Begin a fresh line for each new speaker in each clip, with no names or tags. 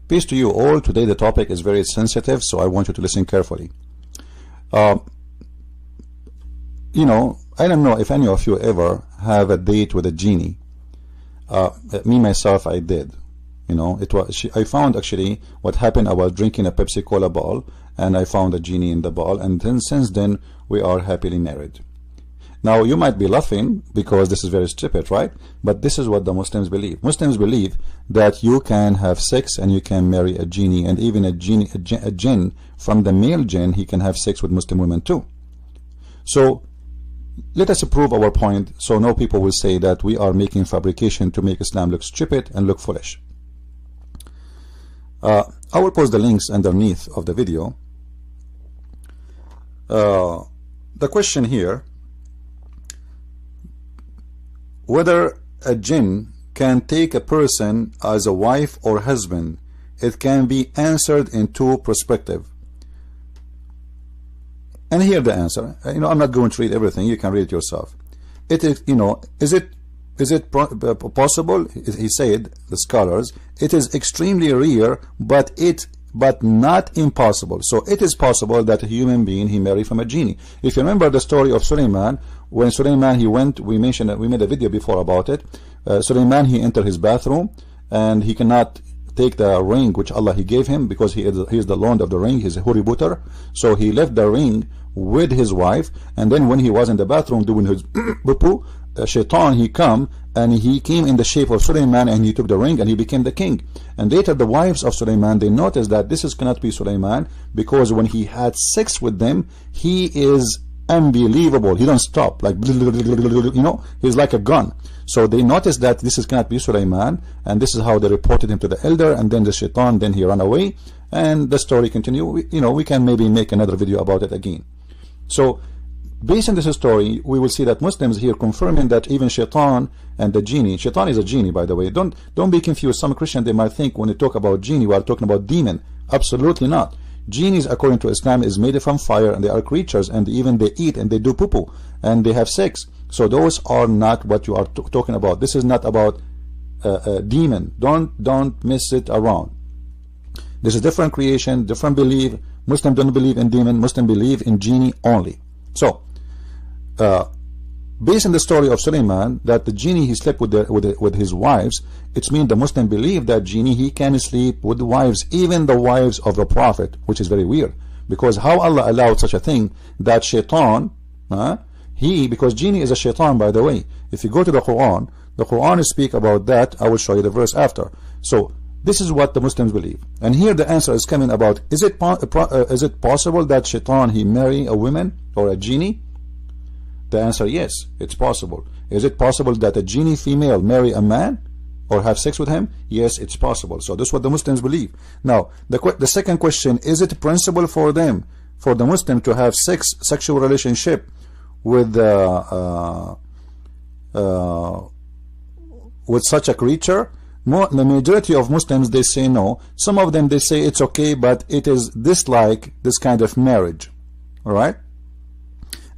Peace to you all. Today the topic is very sensitive, so I want you to listen carefully. You know, I don't know if any of you ever have a date with a genie. Me myself, I did. You know, I found actually what happened. I was drinking a Pepsi Cola bottle, and I found a genie in the bottle, and then since then we are happily married. Now you might be laughing because this is very stupid, right? But this is what the Muslims believe. Muslims believe that you can have sex and you can marry a genie, and even a jinn from the male jinn, he can have sex with Muslim women too. So let us prove our point, so no people will say that we are making fabrication to make Islam look stupid and look foolish. I will post the links underneath of the video. The question here, whether a jinn can take a person as a wife or husband, it can be answered in two perspectives. And here the answer. You know, I'm not going to read everything. You can read it yourself. It is, you know, is it possible? He said, the scholars, it is extremely rare, but not impossible. So it is possible that a human being he married from a genie. If you remember the story of Sulaiman, when Sulaiman he went, we mentioned that we made a video before about it. Sulaiman he entered his bathroom and he cannot take the ring which Allah he gave him because he is the lord of the ring. He's a huributer. So he left the ring with his wife, and then when he was in the bathroom doing his bupu, shaitan he come and he came in the shape of Sulaiman and he took the ring and he became the king. And later the wives of Sulaiman, they noticed that this cannot be Sulaiman, because when he had sex with them, he is unbelievable. He don't stop, like, you know, he's like a gun. So they noticed that this cannot be Sulaiman, and this is how they reported him to the elder, and then the shaitan, then he ran away, and the story continued. You know, we can maybe make another video about it again. So based on this story, we will see that Muslims here confirming that even shaitan and the genie, shaitan is a genie, by the way. Don't be confused. Some Christian, they might think when they talk about genie, we are talking about demon. Absolutely not. Genies, according to Islam, is made from fire, and they are creatures, and even they eat and they do poo-poo and they have sex. So those are not what you are talking about. This is not about a demon. Don't mess it around. This is different creation, different belief. Muslim don't believe in demon. Muslim believe in genie only. So based on the story of Sulaiman, that the genie he slept with his wives, it means the Muslim believe that genie he can sleep with wives, even the wives of the Prophet, which is very weird, because how Allah allowed such a thing, that shaitan, because genie is a shaitan, by the way. If you go to the Quran speak about that. I will show you the verse after. So this is what the Muslims believe, and here the answer is coming about, is it possible that shaitan he marry a woman or a genie? The answer, yes, it's possible. Is it possible that a genie female marry a man or have sex with him? Yes, it's possible. So this is what the Muslims believe. Now the second question, is it principle for them, for the Muslim, to have sexual relationship with such a creature? The majority of Muslims, they say no. Some of them, they say it's okay, but it is dislike this kind of marriage. All right,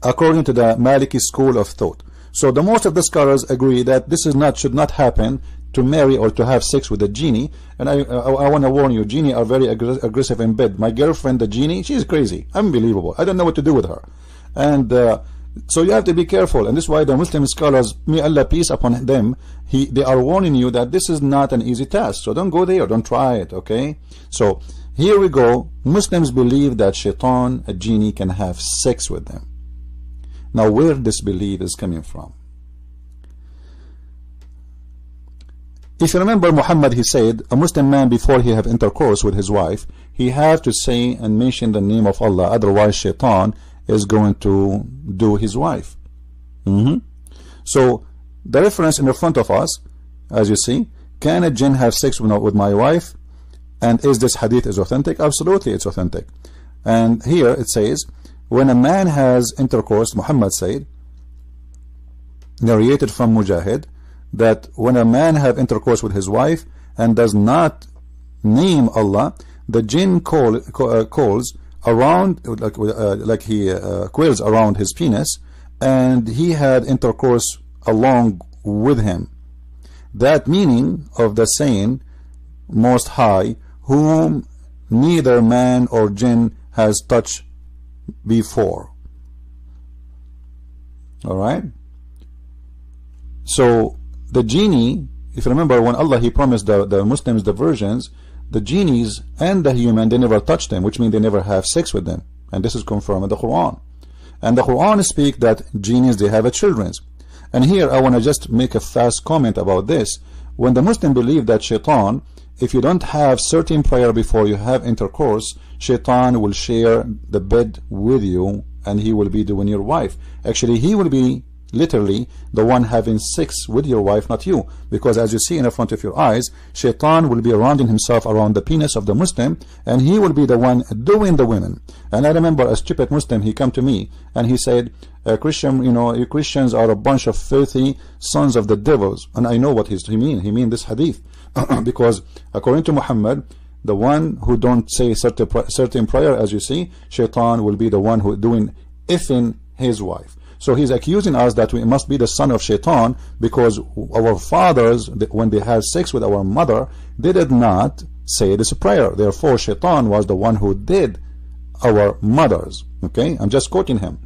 according to the Maliki school of thought. So the most of the scholars agree that this should not happen, to marry or to have sex with a genie. And I want to warn you, genie are very aggressive in bed. My girlfriend, the genie, she's crazy, unbelievable. I don't know what to do with her. And so you have to be careful, and this is why the Muslim scholars, may Allah peace upon them, they are warning you that this is not an easy task. So don't go there, don't try it, okay? So here we go. Muslims believe that shaitan, a genie, can have sex with them. Now where this belief is coming from? If you remember, Muhammad, he said, a Muslim man, before he have intercourse with his wife, he have to say and mention the name of Allah, otherwise shaitan is going to do his wife. So the reference in the front of us, as you see, can a jinn have sex with my wife? And is this hadith is authentic? Absolutely, it's authentic. And here it says, when a man has intercourse, Muhammad said, narrated from Mujahid, that when a man have intercourse with his wife and does not name Allah, the jinn calls around, like he quills around his penis, and he had intercourse along with him. That meaning of the saying, Most High, whom neither man or jinn has touched before. Alright? So the genie, if you remember, when Allah He promised the Muslims the virgins, the genies and the human, they never touch them, which means they never have sex with them. And this is confirmed in the Quran. And the Quran speaks that genies, they have a children. And here I want to just make a fast comment about this. When the Muslim believe that shaitan, if you don't have certain prayer before you have intercourse, shaitan will share the bed with you and he will be doing your wife. Actually, he will be literally the one having sex with your wife, not you, because as you see in the front of your eyes, shaitan will be surrounding himself around the penis of the Muslim, and he will be the one doing the women. And I remember a stupid Muslim, he came to me and he said, Christian, you know, you Christians are a bunch of filthy sons of the devils. And I know what he mean. He mean this hadith because according to Muhammad, the one who don't say certain prayer, as you see, shaitan will be the one who doing effing his wife. So he's accusing us that we must be the son of shaitan because our fathers, when they had sex with our mother, they did not say this prayer. Therefore, shaitan was the one who did our mothers. Okay, I'm just quoting him.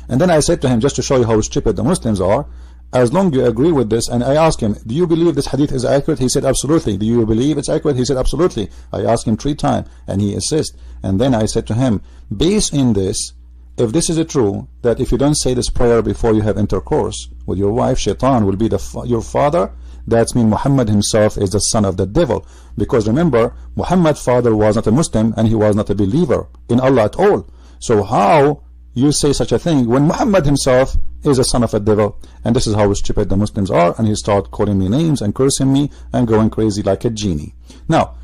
And then I said to him, just to show you how stupid the Muslims are, as long as you agree with this, and I asked him, do you believe this hadith is accurate? He said, absolutely. Do you believe it's accurate? He said, absolutely. I asked him 3 times, and he insists. And then I said to him, based in this, if this is true, that if you don't say this prayer before you have intercourse with your wife, shaitan will be your father, that means Muhammad himself is the son of the devil. Because remember, Muhammad's father was not a Muslim and he was not a believer in Allah at all. So how you say such a thing when Muhammad himself is a son of a devil? And this is how stupid the Muslims are, and he started calling me names and cursing me and going crazy like a genie. Now,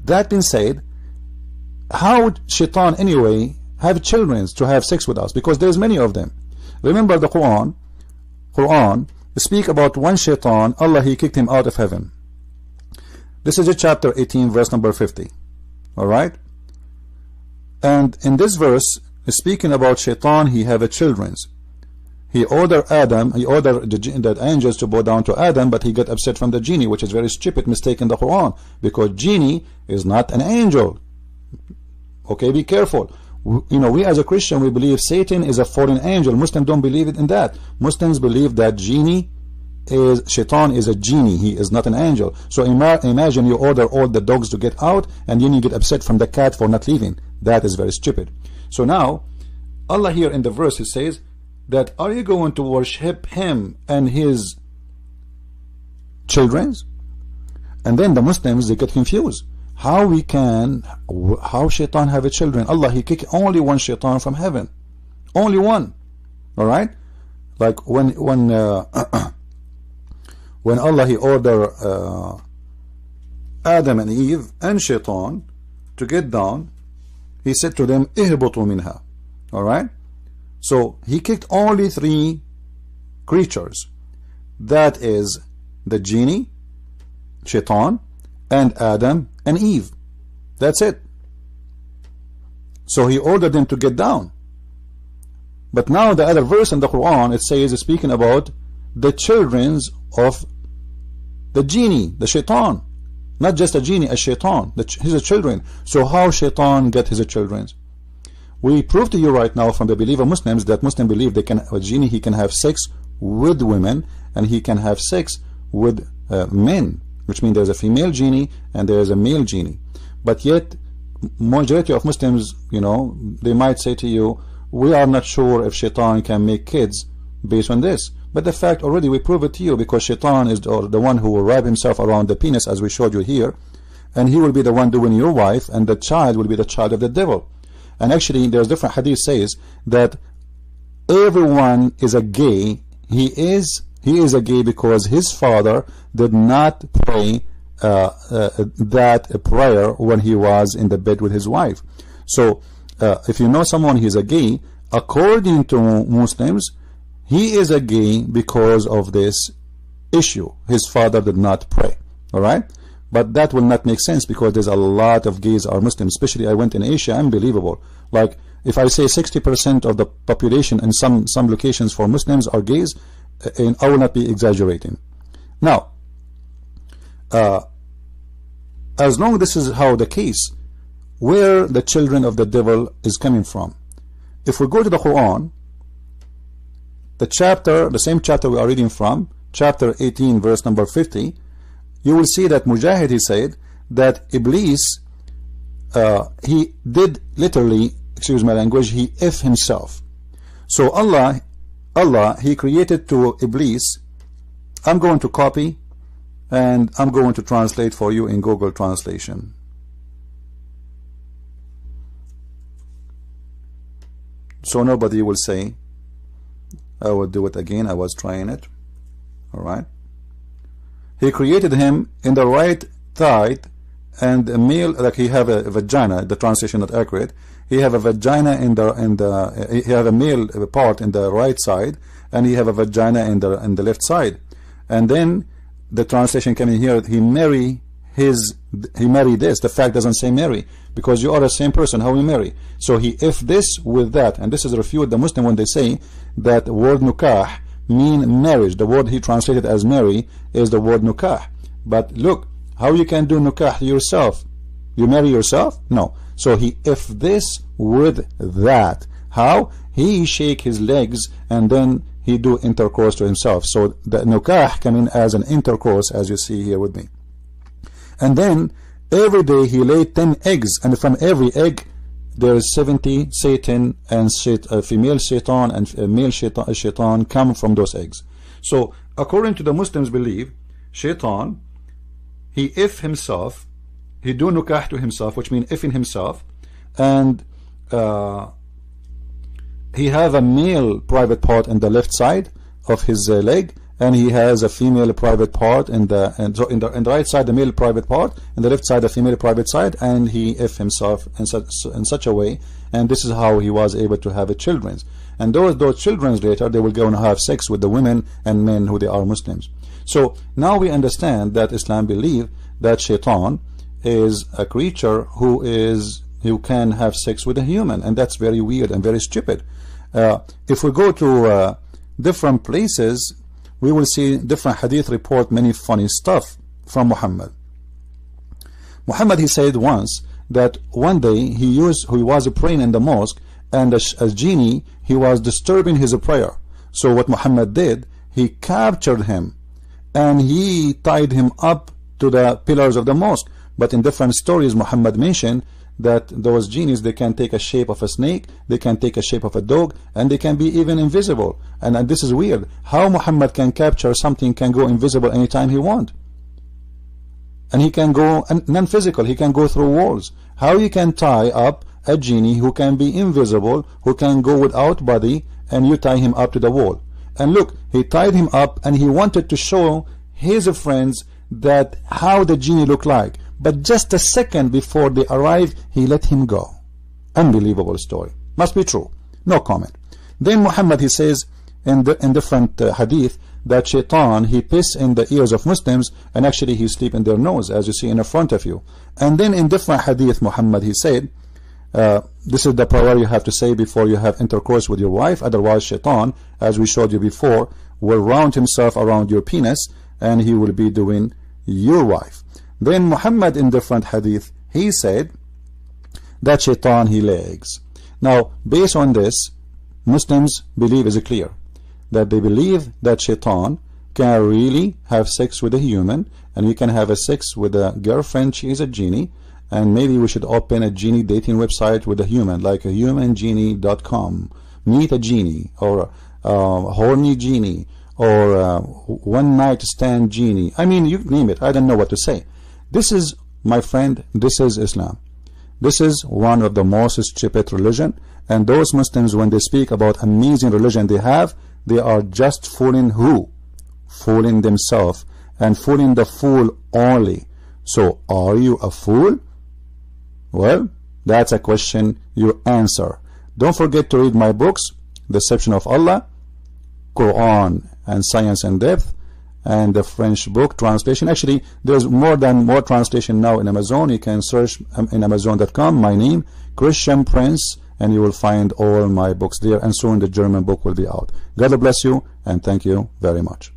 that being said, how would shaitan anyway have children to have sex with us? Because there's many of them. Remember the Quran speak about one shaitan, Allah He kicked him out of heaven. This is chapter 18 verse number 50. Alright, and in this verse speaking about shaitan, he have a children. He ordered Adam, he ordered the angels to bow down to Adam, but he got upset from the genie, which is very stupid mistake in the Quran, because genie is not an angel. Okay, be careful. You know, we as a Christian, we believe Satan is a fallen angel. Muslims don't believe it in that. Muslims believe that shaitan is a genie. He is not an angel. So imagine you order all the dogs to get out and then you get upset from the cat for not leaving. That is very stupid. So now Allah here in the verse, he says that, are you going to worship him and his children? And then the Muslims, they get confused. How shaitan have a children? Allah He kicked only one shaitan from heaven, only one. All right, like when Allah He ordered Adam and Eve and shaitan to get down, He said to them, ihbutu minha. All right, so He kicked only 3 creatures, that is the genie, shaitan, and Adam and Eve. That's it. So He ordered them to get down. But now the other verse in the Quran, it says, speaking about the children of the genie, the shaitan, not just a genie, a shaitan, his children. So how shaitan get his children? We prove to you right now from the believer Muslims that Muslims believe they can, a genie, he can have sex with women and he can have sex with men, which means there's a female genie and there's a male genie. But yet majority of Muslims, you know, they might say to you, we are not sure if shaitan can make kids based on this. But the fact already we prove it to you, because shaitan is the one who will wrap himself around the penis, as we showed you here, and he will be the one doing your wife, and the child will be the child of the devil. And actually there's different hadith says that everyone is a gay. He is a gay because his father did not pray that prayer when he was in the bed with his wife. So if you know someone he's a gay, according to Muslims, he is a gay because of this issue. His father did not pray. All right, but that will not make sense, because there's a lot of gays are Muslims. Especially I went in Asia, unbelievable. Like if I say 60% of the population in some locations for Muslims are gays, and I will not be exaggerating. Now as long as this is how the case, where the children of the devil is coming from. If we go to the Quran, the same chapter we are reading from, chapter 18 verse number 50, you will see that Mujahid, he said that Iblis, he did literally, excuse my language, he if himself. So Allah he created to Iblis. I'm going to copy and I'm going to translate for you in Google Translation. So nobody will say I will do it again, I was trying it. Alright. He created him in the right thigh, and a male, like he have a vagina, the translation not accurate. He have a vagina he have a male part in the right side, and he have a vagina in the left side. And then the translation coming here, he marry this. The fact doesn't say marry, because you are the same person, how we marry. So he if this with that, and this is refute the Muslim when they say that word nukah mean marriage. The word he translated as marry is the word nukah. But look, how you can do nukah yourself? You marry yourself? No. So he if this with that. How? He shake his legs and then he do intercourse to himself. So the nukah come in as an intercourse, as you see here with me. And then every day he laid 10 eggs, and from every egg there is 70 Satan and female Shaitan and male Shaitan come from those eggs. So according to the Muslims believe, Shaitan, he if himself, he do nukah to himself, which means if in himself, and he have a male private part in the left side of his leg, and he has a female private part in the right side, the male private part, in the left side the female private side, and he if himself in such a way, and this is how he was able to have children. And those children later they will go and have sex with the women and men who they are Muslims. So now we understand that Islam believe that Shaitan is a creature who can have sex with a human, and that's very weird and very stupid. If we go to different places, we will see different hadith report many funny stuff from Muhammad. Muhammad, he said once that one day he was praying in the mosque, and a genie, he was disturbing his prayer. So what Muhammad did, he captured him and he tied him up to the pillars of the mosque. But in different stories Muhammad mentioned that those genies, they can take a shape of a snake, they can take a shape of a dog, and they can be even invisible. And this is weird. How Muhammad can capture something, can go invisible anytime he want? And he can go non-physical, he can go through walls. How you can tie up a genie who can be invisible, who can go without body, and you tie him up to the wall? And look, he tied him up and he wanted to show his friends that how the genie looked like. But just a second before they arrive, he let him go. Unbelievable story. Must be true. No comment. Then Muhammad, he says in different hadith that Shaitan, he piss in the ears of Muslims, and actually he sleep in their nose, as you see in the front of you. And then in different hadith, Muhammad, he said, this is the prayer you have to say before you have intercourse with your wife, otherwise Shaitan, as we showed you before, will round himself around your penis and he will be doing your wife. Then Muhammad in different hadith, he said that Shaitan, he legs. Now based on this, Muslims believe is clear that they believe that Shaitan can really have sex with a human, and we can have a sex with a girlfriend, she is a genie, and maybe we should open a genie dating website with a human, like a humangenie.com, meet a genie, or horny genie, or one night stand genie. I mean, you name it, I don't know what to say. This is, my friend, this is Islam. This is one of the most stupid religion, and those Muslims, when they speak about amazing religion they have, they are just fooling who? Fooling themselves, and fooling the fool only. So are you a fool? Well, that's a question you answer. Don't forget to read my books, Deception of Allah, Quran and Science in Depth, and the French book translation. Actually, there's more translation now in Amazon. You can search in Amazon.com my name, Christian Prince, and you will find all my books there, and soon the German book will be out. God bless you, and thank you very much.